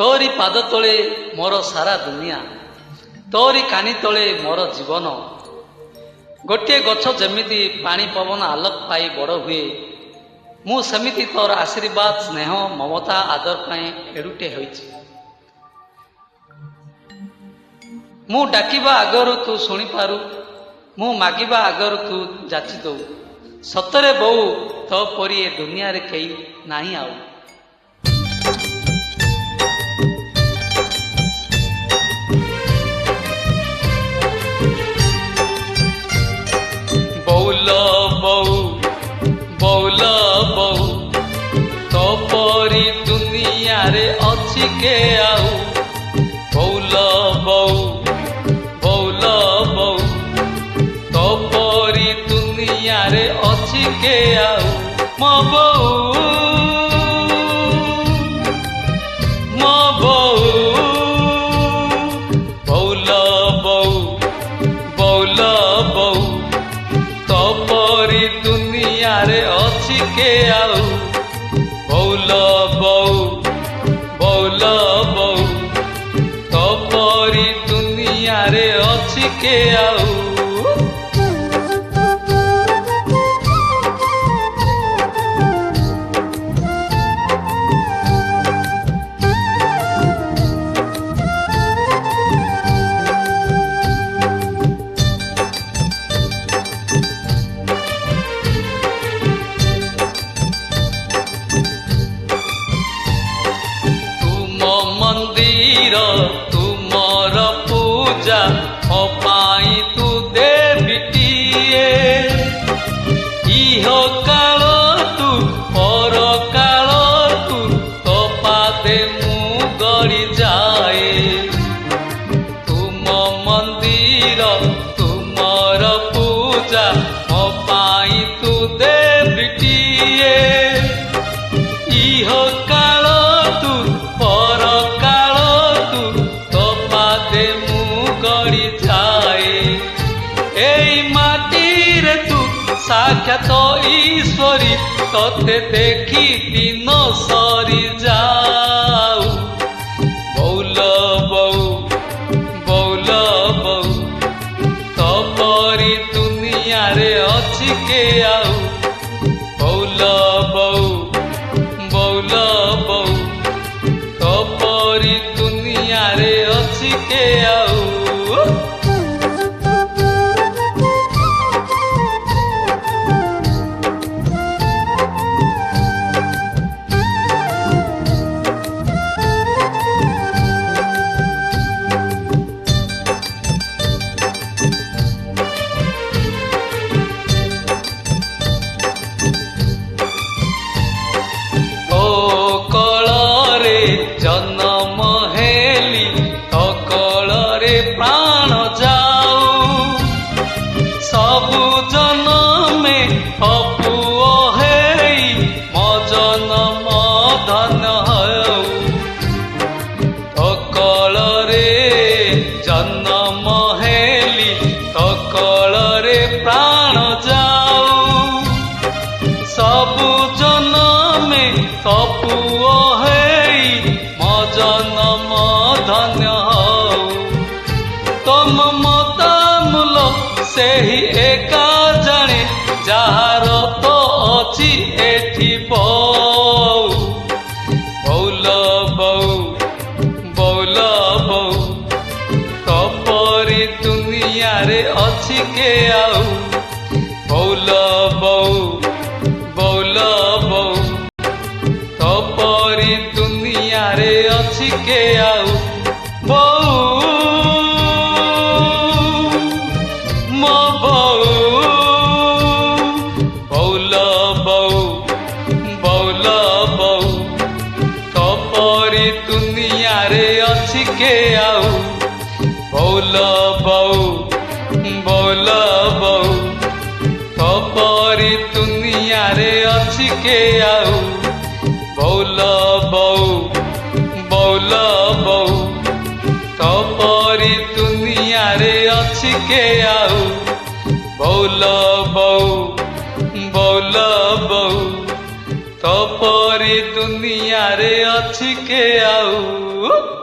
तोरी पाद तले मोर सारा दुनिया, तोरी कानी तले मोर जीवन। गोटे गछ जमिति पानी पवन आलोक पाई बड़ हुए, मु सेमिति तोर आशीर्वाद स्नेह ममता आदर पाई एडुटे होइछि। मु डाकिबा आगरु तू शुणी पारु, मु मागिबा आगरु तू जाचि दऊ। सतरे बहु तो परी ए दुनिया रे केई नाही आउ। बौला बहु बौला बहु तो परी दुनिया रे अछि के आउ। बौला बहु बौला बहु तो परी दुनिया रे अछि के आउ। मो बहु मो बहु बौला बहु बौला बहु तो परी दुनिया रे अछि के आउ। बौला बहु बौला बहु तो परी दुनिया रे अछि के आउ। मंदिर तुमर पूजा अपाई तू देविटीए। इह काल तू पर काल तू तो पादे मु गड़ी जाए। तुम मंदिर तुमर पूजा अपाई तू देविटीए। इह काल तू पर काल तू तो पादे मु गड़ी जाए। एई माटी रे तू साक्षात ईश्वरी, तोते देखी दिन सरी जाऊ। बौला बहु बौला बहु तो परी दुनिया रे अछि के आउ। बौला बहु बौला बहु तो परी दुनिया रे अछि के आउ। जन्म हेली तो कलरे प्राण जाऊ। सबु जन्मे अपुओ हेई मो जन्म धन्य हऊ। तो कलरे जन्म हेली तो कलरे प्राण जाऊ। सबु जन्मे अपुओ जन्म धन्य हऊ। तुम मता मूल से ही एका जाने, जार तो अछि एठी बहु। बौला बहु बौला बहु तो परी दुनिया रे अछि के आउ। बौला बहु बौला बहु तो परी दुनिया रे अछि के आउ। बहु मो बहु बौला बहु बौला बहु तो परी दुनिया रे अछि के आउ। बौला बहु बौला बहु तो परी दुनिया रे अछि के आउ। बौला बहु बौला बहु तो परी दुनिया रे अछि के आउ। बौला बहु बौला बहु तो परी ପରି ଦୁନିଆରେ ଅଛି କେ ଆଉ